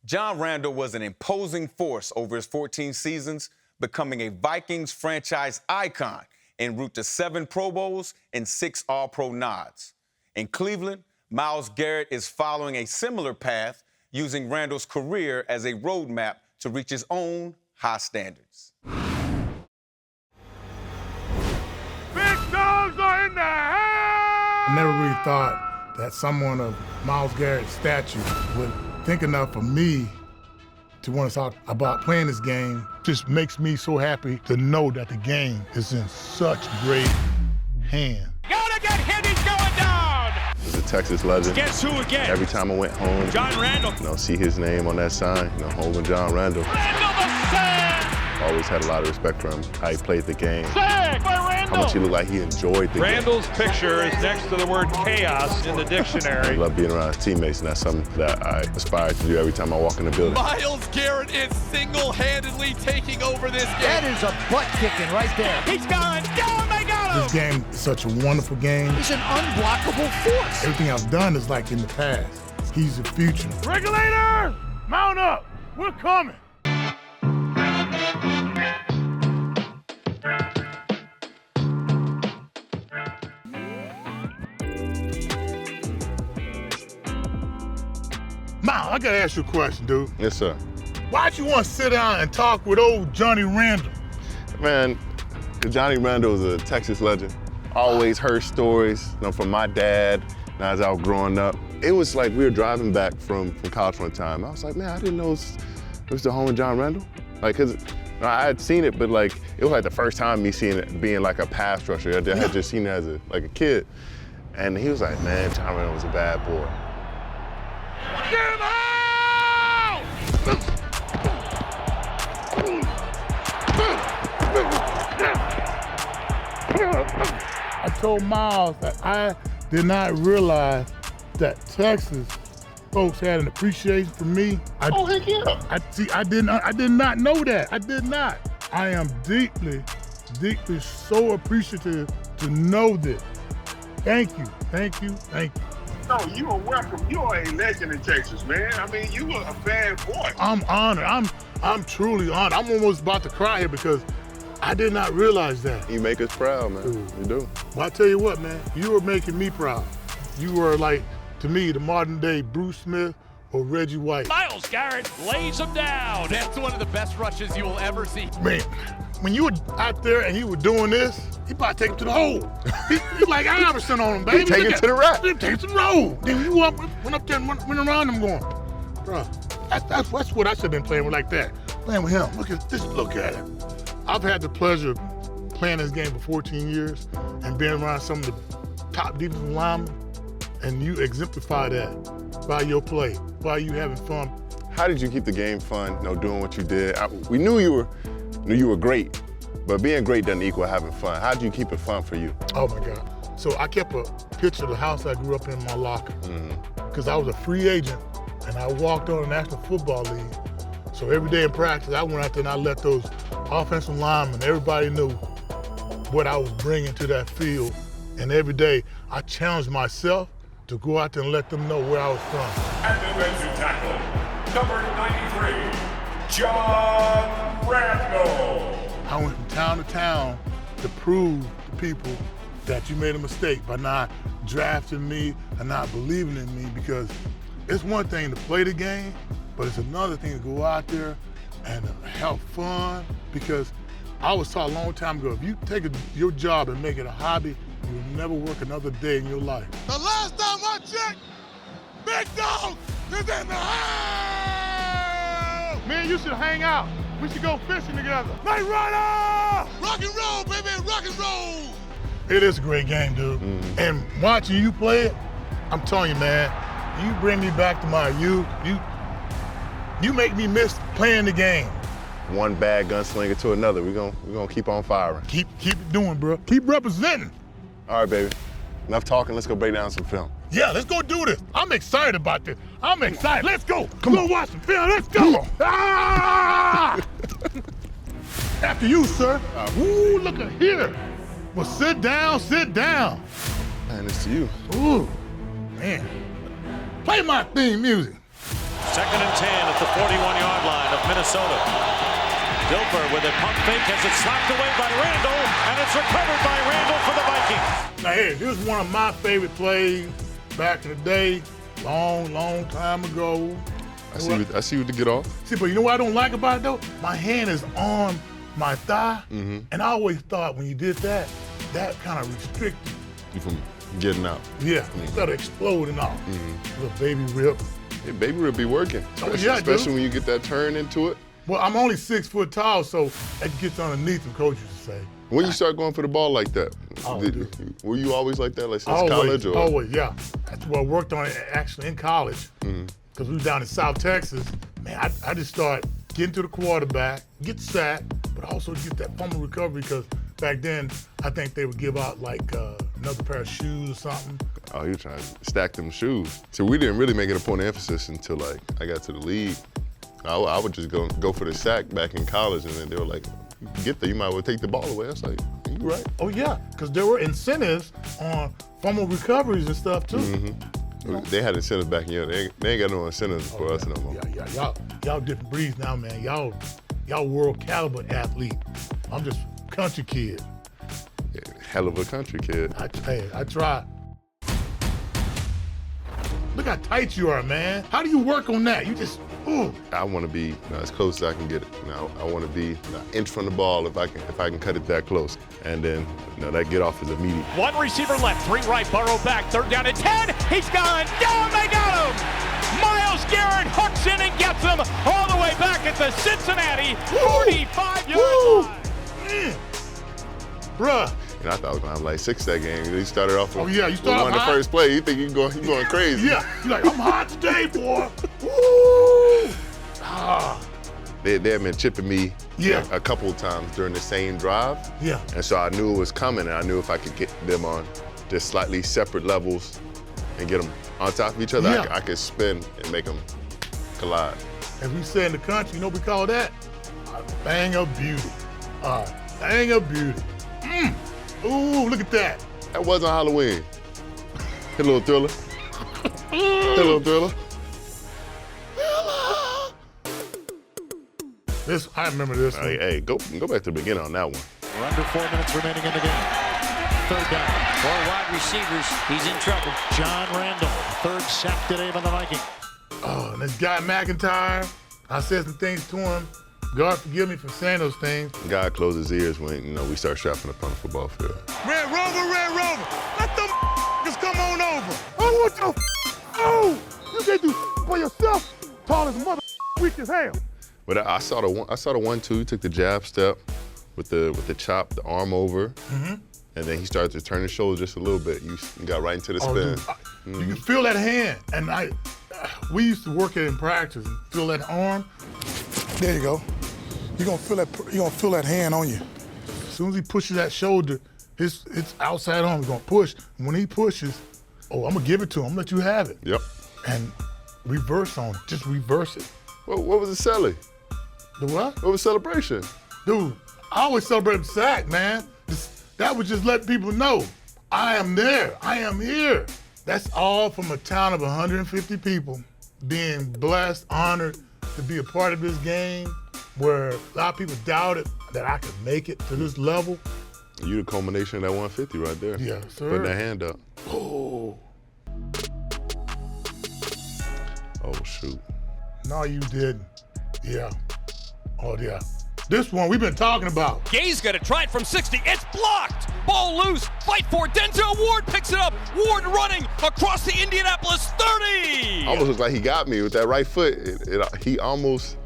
John Randle was an imposing force over his 14 seasons, becoming a Vikings franchise icon en route to 7 Pro Bowls and 6 All-Pro nods. In Cleveland, Myles Garrett is following a similar path, using Randle's career as a roadmap to reach his own high standards. Big dogs are in the house! I never really thought that someone of Myles Garrett's stature would think enough of me to want to talk about playing this game. Just makes me so happy to know that the game is in such great hands. Gotta get hit, he's going down! He's a Texas legend. Guess who again? Every time I went home, John Randle. see his name on that sign, home with John Randle. Randle the sack! Always had a lot of respect for him, how he played the game. Sack by Randle! How much he looked like he enjoyed the Randle's picture is next to the word chaos in the game. I dictionary. love being around his teammates, and that's something that I aspire to do every time I walk in the building. Myles Garrett is single-handedly taking over this game. That is a butt kicking right there. He's gone down, they got him! This game is such a wonderful game. He's an unblockable force. Everything I've done is like in the past. He's the future. Regulator, mount up, we're coming. Myles, I gotta ask you a question, dude. Yes, sir. Why'd you want to sit down and talk with old Johnny Randle? Man, Johnny Randle was a Texas legend. Always heard stories from my dad as I was growing up. It was like we were driving back from college one time. I was like, man, I didn't know it was the home of John Randle. Like, cause I had seen it, but like, it was like the first time me seeing it being like a pass rusher. I had just seen it as a kid. And he was like, man, John Randle was a bad boy. Get him out! I told Myles that I did not realize that Texas folks had an appreciation for me. Heck yeah. I did not know that. I did not. I am deeply, deeply so appreciative to know this. Thank you, thank you, thank you. No, you are welcome. You are a legend in Texas, man. I mean, you are a fan boy. I'm honored. I'm truly honored. I'm almost about to cry here because I did not realize that. You make us proud, man. You do. Well, I tell you what, man, you were making me proud. You were like, to me, the modern day Bruce Smith or Reggie White. Myles Garrett lays him down. That's one of the best rushes you will ever see. Man, when you were out there and he was doing this, he about to take him to the hole. He like Iverson on him, baby. Take him to the rack. Take him to the road. Then you went up there and went around him going, bro, that's what I should have been playing with like that. Playing with him. Look at it. I've had the pleasure of playing this game for 14 years and being around some of the top defensive linemen, and you exemplify that by your play, by you having fun. How did you keep the game fun, doing what you did? We knew you were great, but being great doesn't equal having fun. How did you keep it fun for you? Oh my God. So I kept a picture of the house I grew up in my locker, because I was a free agent and I walked on the National Football League. So every day in practice, I went out there and I let those offensive linemen, everybody knew what I was bringing to that field. And every day, I challenged myself to go out there and let them know where I was from. And defensive tackle, number 93, John Randle. I went from town to town to prove to people that you made a mistake by not drafting me and not believing in me, because it's one thing to play the game, but it's another thing to go out there and have fun, because I was taught a long time ago, if you take your job and make it a hobby, you will never work another day in your life. The last time I checked, Big Dog is in the house! Man, you should hang out. We should go fishing together. Night Rider! Rock and roll, baby, rock and roll! It is a great game, dude. And watching you play it, I'm telling you, man, you bring me back to my youth. You make me miss playing the game. One bad gunslinger to another. We're gonna keep on firing. Keep it doing, bro. Keep representing. All right, baby. Enough talking. Let's go break down some film. Yeah, let's go do this. I'm excited about this. I'm excited. Let's go. Come on, watch some film. Let's go. Ah! After you, sir. Ooh, look at here. Well, sit down, sit down. Man, it's to you. Ooh, man. Play my theme music. Second and 10 at the 41-yard line of Minnesota. Dilfer with a pump fake as it's slapped away by Randle, and it's recovered by Randle for the Vikings. Now here, this is one of my favorite plays back in the day, long time ago. I see you to get off. See, but you know what I don't like about it though? My hand is on my thigh, and I always thought when you did that, that kind of restricted You from getting out. Yeah, instead of exploding off. Little baby rip. Hey, baby rip be working, especially when you get that turn into it. Well, I'm only 6 foot tall, so that gets underneath them, coaches say. When you start going for the ball like that, were you always like that, like since college? Or? Always, yeah. That's what I worked on actually in college. Because we was down in South Texas. Man, I just started getting to the quarterback, get sacked, but also get that fumble recovery because back then, I think they would give out like another pair of shoes or something. Oh, you were trying to stack them shoes. So we didn't really make it a point of emphasis until like I got to the league. I would just go for the sack back in college, and then they were like, you get there, you might as well take the ball away. I was like, you right. Oh yeah, because there were incentives on fumble recoveries and stuff too. They had incentives back in there. They ain't got no incentives for us no more. Yeah, y'all different breeds now, man. Y'all world caliber athlete. I'm just country kid. Yeah, hell of a country kid. I try. Look how tight you are, man. How do you work on that? You just, ooh. I want to be as close as I can get it. I want to be an inch from the ball if I can cut it that close. And then that get off is immediate. One receiver left, 3 right, Burrow back, 3rd down and 10. He's gone down, they got him. Myles Garrett hooks in and gets him all the way back at the Cincinnati 45-yard line. Bruh. I thought I was going to have like 6 that game. He started off with you started one of the first play. You think you're going crazy. Yeah, you're like, I'm hot today, boy. Woo! They had been chipping me a couple of times during the same drive. Yeah. And so I knew it was coming, and I knew if I could get them on just slightly separate levels and get them on top of each other, I could spin and make them collide. As we say in the country, you know what we call that? A bang of beauty. A bang of beauty. Ooh, look at that. That wasn't Halloween. Hit a little thriller. Hit a little thriller. I remember this one. Hey, go back to the beginning on that one. We're under 4 minutes remaining in the game. 3rd down. 4 wide receivers. He's in trouble. John Randle, 3rd sack today by the Vikings. Oh, and this guy McIntyre, I said some things to him. God forgive me for saying those things. God closed his ears when we start strapping up on the football field. Red Rover, let them just come on over. I want your you can't do for yourself. Tall as a mother, weak as hell. But I saw the 1-2, took the jab step with the chop, the arm over, and then he started to turn his shoulder just a little bit. You got right into the spin. Dude, you can feel that hand, and we used to work it in practice and feel that arm. There you go. You're gonna feel that hand on you. As soon as he pushes that shoulder, his outside arm is gonna push. And when he pushes, I'm gonna give it to him. I'm gonna let you have it. Yep. And reverse on it. Just reverse it. What was the celly? The what? What was celebration? Dude, I always celebrate the sack, man. That would just let people know I am there. I am here. That's all from a town of 150 people being blessed, honored to be a part of this game where a lot of people doubted that I could make it to this level. You the culmination of that 150 right there. Yeah, sir. Putting that hand up. Oh, shoot. no, you didn't. Yeah. Oh, yeah. This one we've been talking about. Gay's gonna try it from 60. It's blocked. Ball loose. Fight for it. Denzel Ward picks it up. Ward running across the Indianapolis 30. Almost looks like he got me with that right foot. He almost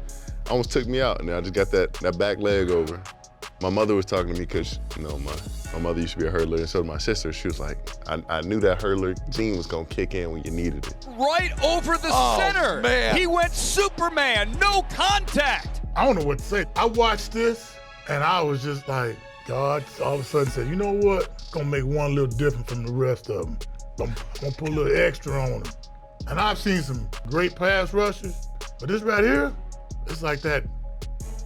took me out, and I just got that back leg over. My mother was talking to me because my mother used to be a hurdler, and so did my sister. She was like, I knew that hurdler gene was gonna kick in when you needed it. Right over the center. Man. He went Superman. No contact. I don't know what to say. I watched this, and I was just like, God all of a sudden said, you know what? Gonna make one a little different from the rest of them. I'm gonna put a little extra on them. And I've seen some great pass rushers, but this right here, it's like that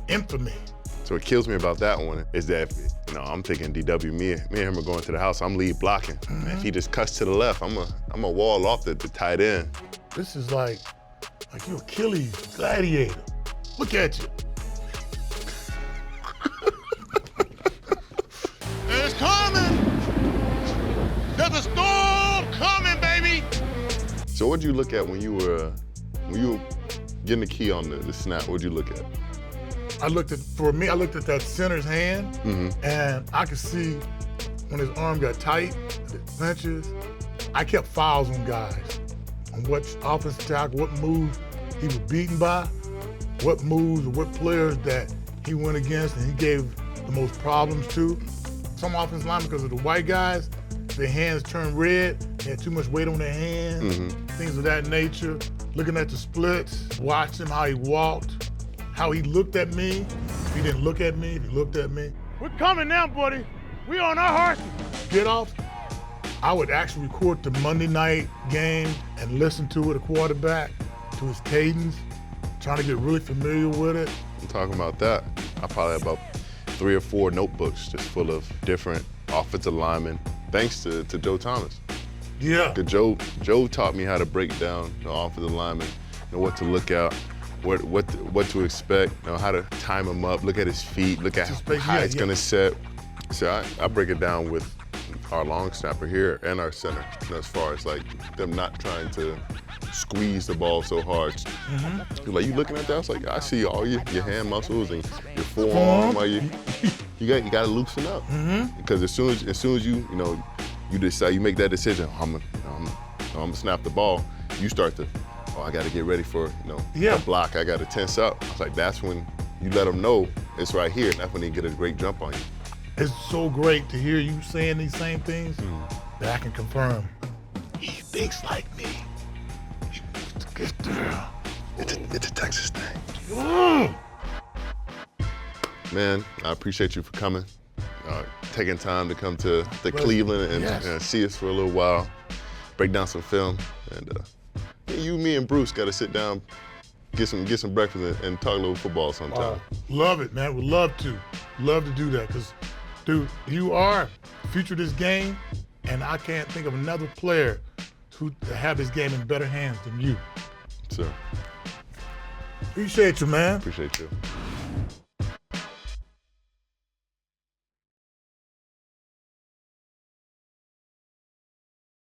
infamy. So what kills me about that one is that, I'm thinking DW, me and him are going to the house, I'm lead blocking. And if he just cuts to the left, I'm a wall off the tight end. This is like Like you Achilles, gladiator. Look at you. It's coming. There's a storm coming, baby. So what'd you look at when you were getting the key on the snap? What'd you look at? I looked at that center's hand, and I could see when his arm got tight, the clenches. I kept files on guys, on what offensive tackle, what moves he was beaten by, what moves or what players that he went against and he gave the most problems to. Some offensive linemen, because of the white guys, their hands turned red, they had too much weight on their hands, things of that nature. Looking at the splits, watching how he walked, how he looked at me. If he didn't look at me, if he looked at me. We're coming now, buddy. We on our horses. Get off. I would actually record the Monday night game and listen to it, a quarterback, to his cadence, trying to get really familiar with it. I'm talking about that. I probably have about 3 or 4 notebooks just full of different offensive linemen, thanks to Joe Thomas. Yeah. Joe taught me how to break down the offensive lineman, what to look out, what to expect, how to time him up, look at his feet, look at how high it's gonna set. So I break it down with our long snapper here and our center, as far as like them not trying to squeeze the ball so hard. Like, you looking at that? I was like, I see all your hand muscles and your forearm. You got to loosen up, because as soon as you decide, you make that decision, I'm gonna snap the ball, you start to, I got to get ready for a block. I got to tense up. I was like, that's when you let them know it's right here. And that's when they get a great jump on you. It's so great to hear you saying these same things that I can confirm. He thinks like me. It's a Texas thing. Man, I appreciate you for coming, taking time to come to Cleveland and see us for a little while, break down some film, and me and Bruce got to sit down, get some breakfast and talk a little football sometime. Love it, man. Would love to do that, because, dude, you are the future of this game, and I can't think of another player to have this game in better hands than you. Sir. Appreciate you, man. Appreciate you.